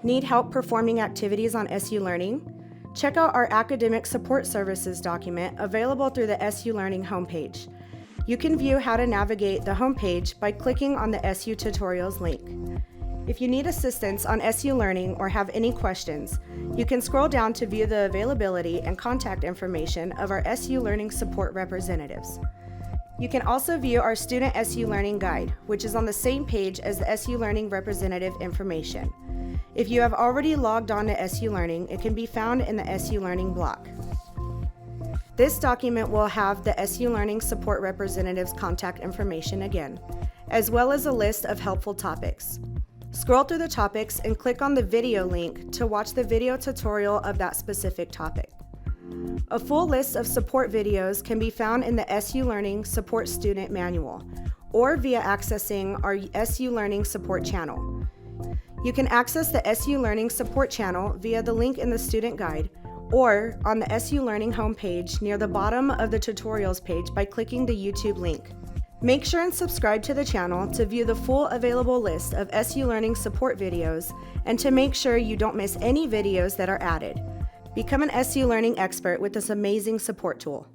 Need help performing activities on SU Learning? Check out our Academic Support Services document available through the SU Learning homepage. You can view how to navigate the homepage by clicking on the SU Tutorials link. If you need assistance on SU Learning or have any questions, you can scroll down to view the availability and contact information of our SU Learning support representatives. You can also view our Student SU Learning Guide, which is on the same page as the SU Learning representative information. If you have already logged on to SU Learning, it can be found in the SU Learning block. This document will have the SU Learning support representative's contact information again, as well as a list of helpful topics. Scroll through the topics and click on the video link to watch the video tutorial of that specific topic. A full list of support videos can be found in the SU Learning Support Student Manual or via accessing our SU Learning Support channel. You can access the SU Learning Support channel via the link in the student guide or on the SU Learning homepage near the bottom of the tutorials page by clicking the YouTube link. Make sure and subscribe to the channel to view the full available list of SU Learning support videos and to make sure you don't miss any videos that are added. Become an SU Learning expert with this amazing support tool.